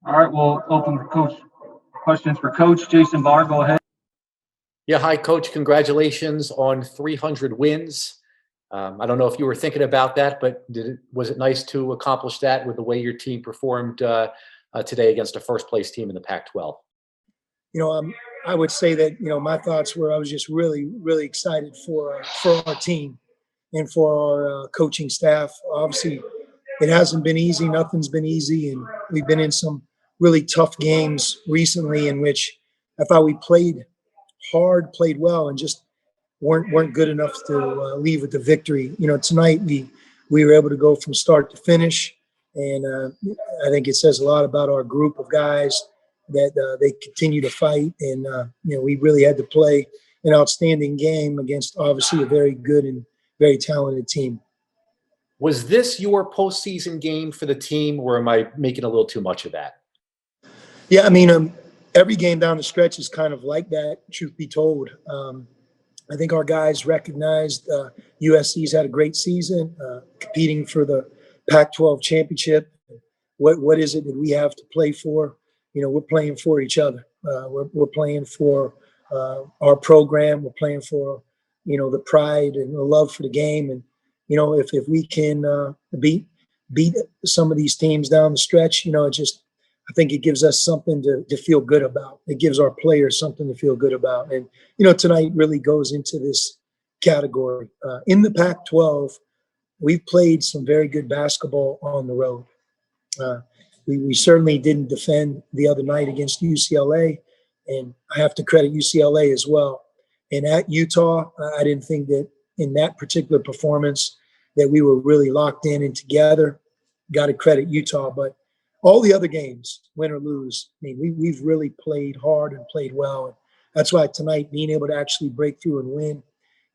All right, we'll open for coach questions for Coach Jason Barr. Go ahead. Yeah, hi, Coach. Congratulations on 300 wins. I don't know if you were thinking about that, but was it nice to accomplish that with the way your team performed today against a first-place team in the Pac-12? I would say that my thoughts were I was just really, really excited for our team and for our coaching staff. Obviously, it hasn't been easy. Nothing's been easy, and we've been in some really tough games recently in which I thought we played hard, played well, and just weren't good enough to leave with the victory. Tonight we were able to go from start to finish, and I think it says a lot about our group of guys that they continue to fight, and we really had to play an outstanding game against obviously a very good and very talented team. Was this your postseason game for the team, or am I making a little too much of that? Yeah, I mean, every game down the stretch is kind of like that, truth be told. I think our guys recognized USC's had a great season, competing for the Pac-12 championship. What is it that we have to play for? We're playing for each other. We're playing for our program. We're playing for, the pride and the love for the game. And, if we can beat some of these teams down the stretch, I think it gives us something to feel good about. It gives our players something to feel good about. And, tonight really goes into this category. In the Pac-12, we've played some very good basketball on the road. We certainly didn't defend the other night against UCLA, and I have to credit UCLA as well. And at Utah, I didn't think that in that particular performance that we were really locked in and together. Got to credit Utah, but all the other games, win or lose, I mean, we've really played hard and played well. And that's why tonight, being able to actually break through and win,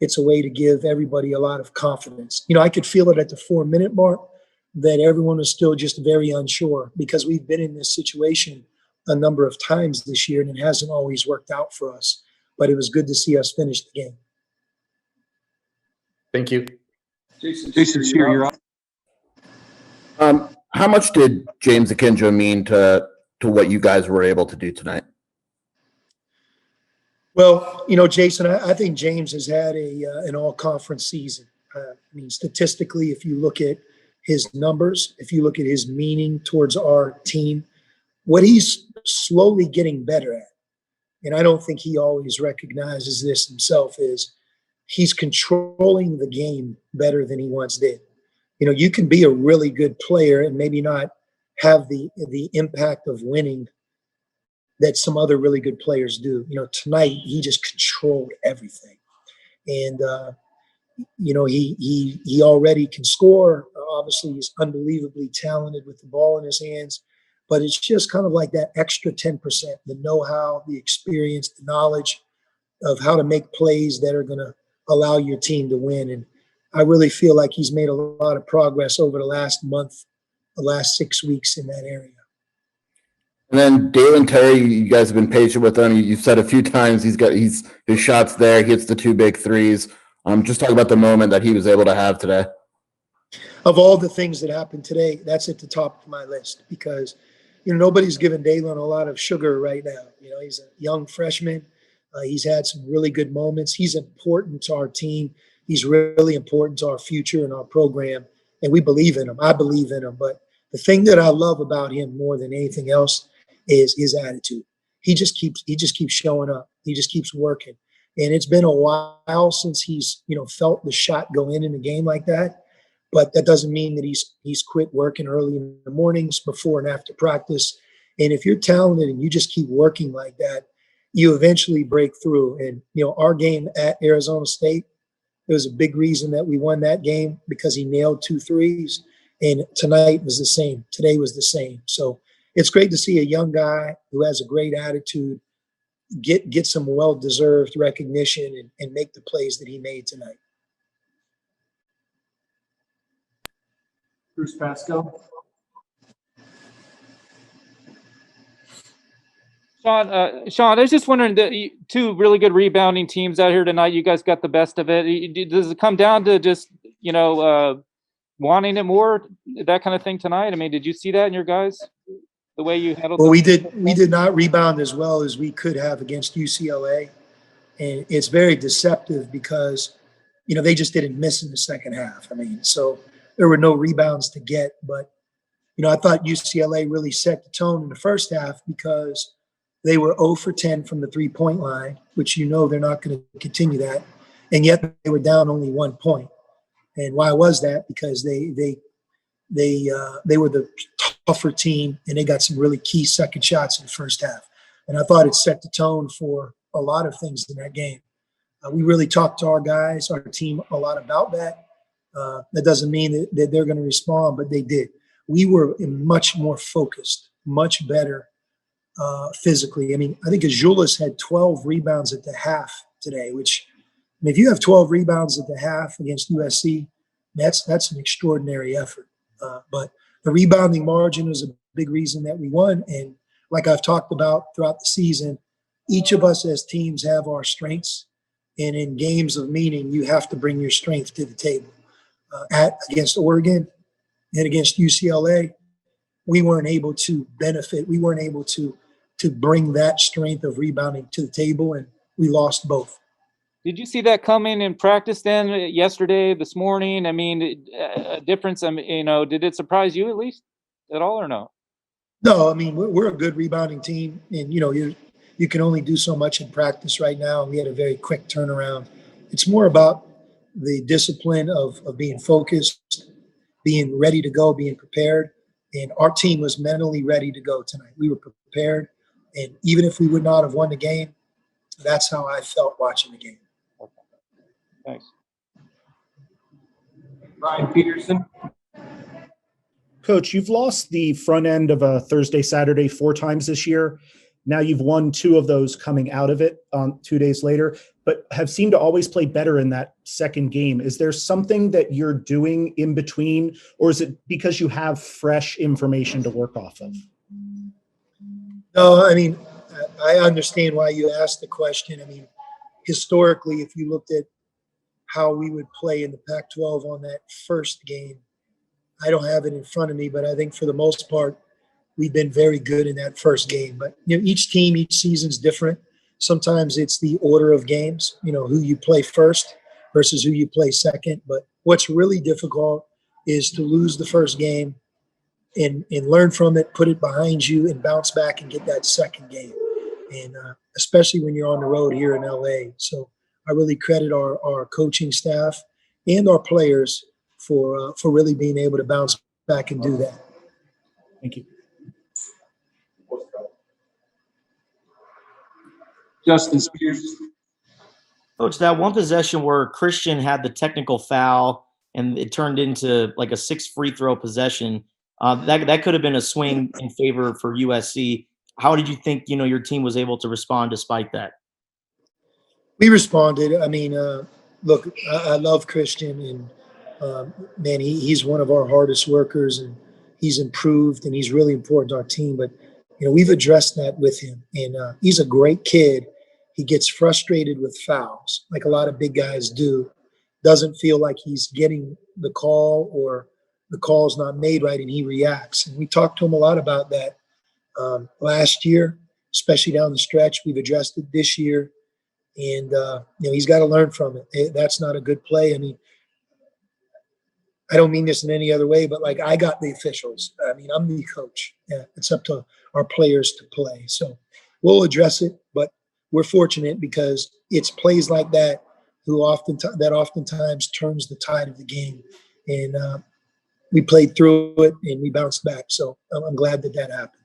it's a way to give everybody a lot of confidence. I could feel it at the 4-minute mark that everyone was still just very unsure, because we've been in this situation a number of times this year and it hasn't always worked out for us. But it was good to see us finish the game. Thank you. Jason Shear, you're up. How much did James Akinjo mean to what you guys were able to do tonight? Well, Jason, I think James has had an all-conference season. I mean, statistically, if you look at his numbers, if you look at his meaning towards our team, what he's slowly getting better at, and I don't think he always recognizes this himself, is he's controlling the game better than he once did. You can be a really good player and maybe not have the impact of winning that some other really good players do. Tonight he just controlled everything, and he already can score. Obviously, he's unbelievably talented with the ball in his hands, but it's just kind of like that extra 10%, the know-how, the experience, the knowledge of how to make plays that are going to allow your team to win. And I really feel like he's made a lot of progress over the last month, the last 6 weeks in that area. And then Dalen Terry, you guys have been patient with him. You've said a few times his shots there. He hits the 2 big threes. Just talk about the moment that he was able to have today. Of all the things that happened today, that's at the top of my list, because nobody's given Dalen a lot of sugar right now. He's a young freshman. He's had some really good moments. He's important to our team. He's really important to our future and our program, and we believe in him. I believe in him. But the thing that I love about him more than anything else is his attitude. He just keeps showing up. He just keeps working. And it's been a while since he's felt the shot go in a game like that. But that doesn't mean that he's quit working early in the mornings, before and after practice. And if you're talented and you just keep working like that, you eventually break through. And our game at Arizona State, there was a big reason that we won that game, because he nailed 2 threes. And tonight was the same. Today was the same. So it's great to see a young guy who has a great attitude get some well-deserved recognition and make the plays that he made tonight. Bruce Pasco. Sean, I was just wondering, the 2 really good rebounding teams out here tonight. You guys got the best of it. Does it come down to just wanting it more, that kind of thing tonight? I mean, did you see that in your guys? the way you handled? Well, we did not rebound as well as we could have against UCLA, and it's very deceptive because they just didn't miss in the second half. I mean, so there were no rebounds to get, but I thought UCLA really set the tone in the first half because they were 0 for 10 from the 3-point line, which they're not going to continue that, and yet they were down only 1 point. And why was that? Because they were the tougher team, and they got some really key second shots in the first half. And I thought it set the tone for a lot of things in that game. We really talked to our guys, our team, a lot about that. That doesn't mean that they're going to respond, but they did. We were much more focused, much better physically. I mean, I think Azuolas had 12 rebounds at the half today, which, if you have 12 rebounds at the half against USC, that's an extraordinary effort. But the rebounding margin was a big reason that we won. And like I've talked about throughout the season, each of us as teams have our strengths. And in games of meaning, you have to bring your strength to the table. Against Oregon and against UCLA, we weren't able to benefit. We weren't able to bring that strength of rebounding to the table, and we lost both. Did you see that coming in practice then yesterday, this morning? I mean, a difference, did it surprise you at least at all or no? No, I mean, we're a good rebounding team, and, you can only do so much in practice right now. We had a very quick turnaround. It's more about the discipline of being focused, being ready to go, being prepared. And our team was mentally ready to go tonight. We were prepared. And even if we would not have won the game, that's how I felt watching the game. Okay. Thanks. Brian Peterson. Coach, you've lost the front end of a Thursday, Saturday 4 times this year. Now you've won 2 of those coming out of it 2 days later, but have seemed to always play better in that second game. Is there something that you're doing in between, or is it because you have fresh information to work off of? No, I mean, I understand why you asked the question. I mean, historically, if you looked at how we would play in the Pac-12 on that first game, I don't have it in front of me, but I think for the most part, we've been very good in that first game. But each team, each season's different. Sometimes it's the order of games, who you play first versus who you play second. But what's really difficult is to lose the first game and learn from it, put it behind you, and bounce back and get that second game. And especially when you're on the road here in LA. So I really credit our coaching staff and our players for really being able to bounce back and do that. Thank you. Justin Spears. Coach, that one possession where Christian had the technical foul and it turned into like a 6 free throw possession, that could have been a swing in favor for USC. How did you think, your team was able to respond despite that? We responded. I mean, look, I love Christian, and man, he's one of our hardest workers, and he's improved, and he's really important to our team. But we've addressed that with him, and he's a great kid. He gets frustrated with fouls, like a lot of big guys do. Doesn't feel like he's getting the call, or the call's not made right, and he reacts. And we talked to him a lot about that last year, especially down the stretch. We've addressed it this year, and he's got to learn from it. That's not a good play. I mean, I don't mean this in any other way, but I got the officials. I mean, I'm the coach. Yeah, it's up to our players to play. So we'll address it, but we're fortunate because it's plays like that that oftentimes turns the tide of the game. And we played through it and we bounced back. So I'm glad that happened.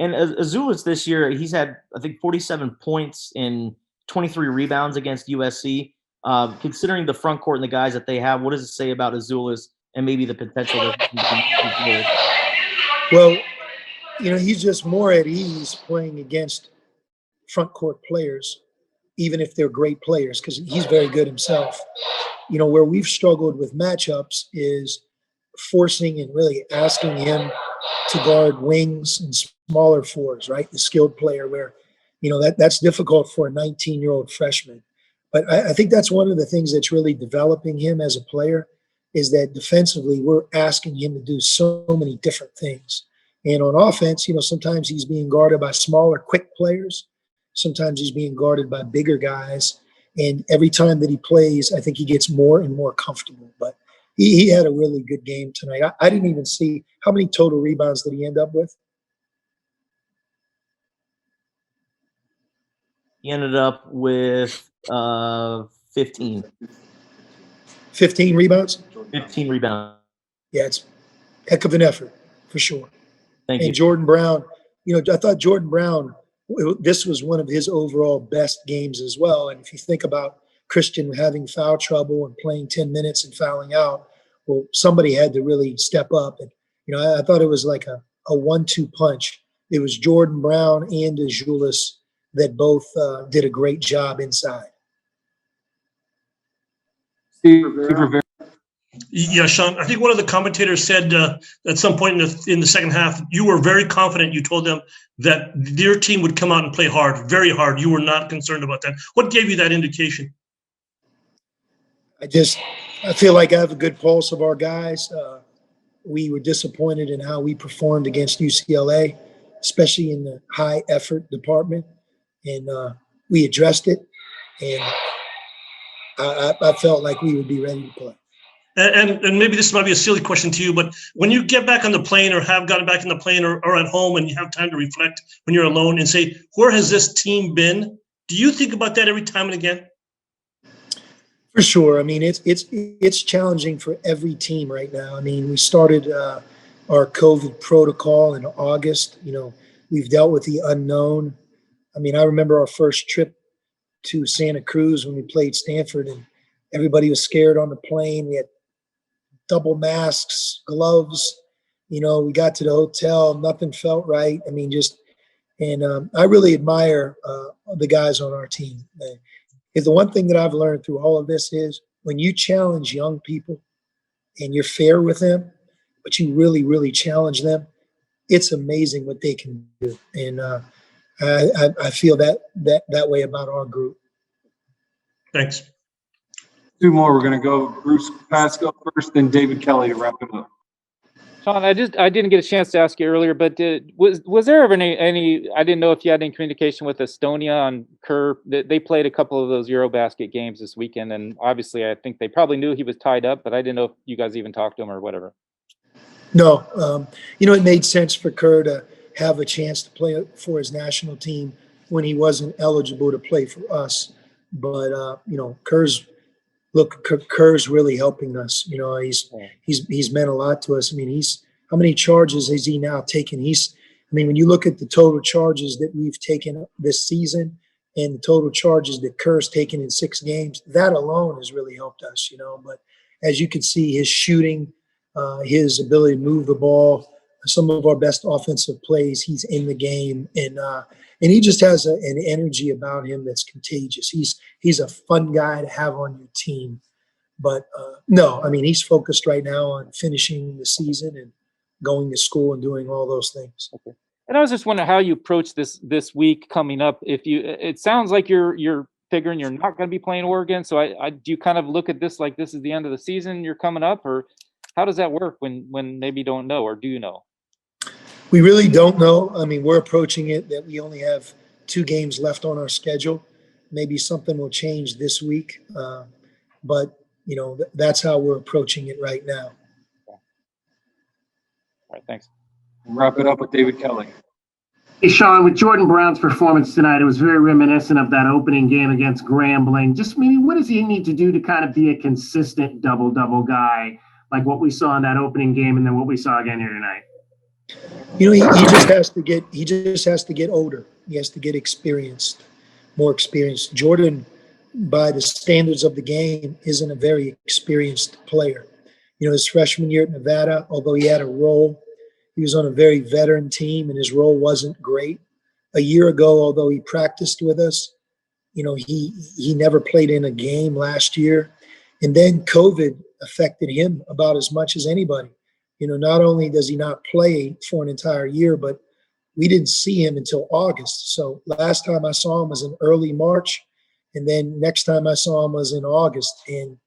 And Azuolas this year, he's had, I think, 47 points and 23 rebounds against USC. Considering the front court and the guys that they have, what does it say about Azuolas and maybe the potential that Well, he's just more at ease playing against front court players, even if they're great players, because he's very good himself. Where we've struggled with matchups is forcing and really asking him to guard wings and smaller fours, right? The skilled player where, that's difficult for a 19-year-old freshman. But I think that's one of the things that's really developing him as a player is that defensively we're asking him to do so many different things. And on offense, sometimes he's being guarded by smaller, quick players. Sometimes he's being guarded by bigger guys. And every time that he plays, I think he gets more and more comfortable. But he had a really good game tonight. I didn't even see how many total rebounds did he end up with? He ended up with 15. 15 rebounds? 15 rebounds. Yeah, it's a heck of an effort for sure. Thank you. And Jordan Brown, I thought Jordan Brown, this was one of his overall best games as well. And if you think about Christian having foul trouble and playing 10 minutes and fouling out, well, somebody had to really step up. And, I thought it was like a 1-2 punch. It was Jordan Brown and Azuolas that both did a great job inside. Steve Rivera. Yeah, Sean, I think one of the commentators said at some point in the second half, you were very confident. You told them that their team would come out and play hard, very hard. You were not concerned about that. What gave you that indication? I feel like I have a good pulse of our guys. We were disappointed in how we performed against UCLA, especially in the high effort department. And we addressed it. And I felt like we would be ready to play. And maybe this might be a silly question to you, but when you get back on the plane or have gotten back on the plane or at home and you have time to reflect when you're alone and say, where has this team been? Do you think about that every time and again? For sure. I mean, it's challenging for every team right now. I mean, we started our COVID protocol in August. We've dealt with the unknown. I mean, I remember our first trip to Santa Cruz when we played Stanford, and everybody was scared on the plane. We had double masks, gloves. We got to the hotel, nothing felt right. I mean, I really admire the guys on our team. The one thing that I've learned through all of this is when you challenge young people and you're fair with them, but you really, really challenge them, it's amazing what they can do. And I feel that way about our group. Thanks. Two more. We're going to go Bruce Pasco first, then David Kelly to wrap it up. Sean, I didn't get a chance to ask you earlier, but was there ever any? I didn't know if you had any communication with Estonia on Kerr. They played a couple of those Eurobasket games this weekend, and obviously, I think they probably knew he was tied up, but I didn't know if you guys even talked to him or whatever. No, it made sense for Kerr to have a chance to play for his national team when he wasn't eligible to play for us. But Kerr's really helping us. He's meant a lot to us. I mean, how many charges has he now taken? When you look at the total charges that we've taken this season and the total charges that Kerr's taken in 6 games, that alone has really helped us, But as you can see, his shooting, his ability to move the ball, some of our best offensive plays, he's in the game. And he just has an energy about him that's contagious. He's a fun guy to have on your team. But he's focused right now on finishing the season and going to school and doing all those things. Okay. And I was just wondering how you approach this week coming up. It sounds like you're figuring you're not going to be playing Oregon. So do you kind of look at this like this is the end of the season, you're coming up, or how does that work when maybe you don't know, or do you know? We really don't know. I mean, we're approaching it that we only have 2 games left on our schedule. Maybe something will change this week. But that's how we're approaching it right now. All right, thanks. We'll wrap it up with David Kelly. Hey, Sean, with Jordan Brown's performance tonight, it was very reminiscent of that opening game against Grambling. Just maybe what does he need to do to kind of be a consistent double-double guy, like what we saw in that opening game and then what we saw again here tonight? He just has to get older. He has to get more experienced. Jordan, by the standards of the game, isn't a very experienced player. His freshman year at Nevada, although he had a role, he was on a very veteran team and his role wasn't great. A year ago, although he practiced with us, he never played in a game last year. And then COVID affected him about as much as anybody. Not only does he not play for an entire year, but we didn't see him until August. So last time I saw him was in early March, and then next time I saw him was in August. And,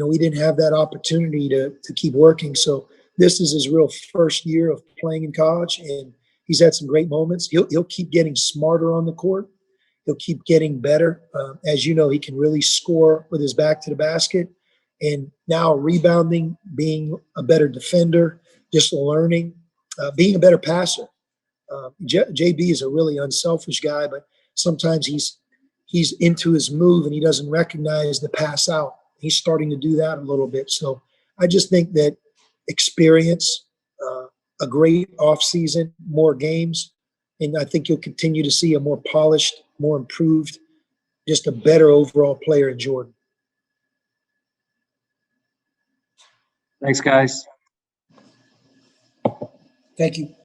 we didn't have that opportunity to keep working. So this is his real first year of playing in college, and he's had some great moments. He'll keep getting smarter on the court. He'll keep getting better. As you know, he can really score with his back to the basket. And now rebounding, being a better defender, just learning, being a better passer. JB is a really unselfish guy, but sometimes he's into his move and he doesn't recognize the pass out. He's starting to do that a little bit. So I just think that experience, a great offseason, more games, and I think you'll continue to see a more polished, more improved, just a better overall player in Jordan. Thanks, guys. Thank you.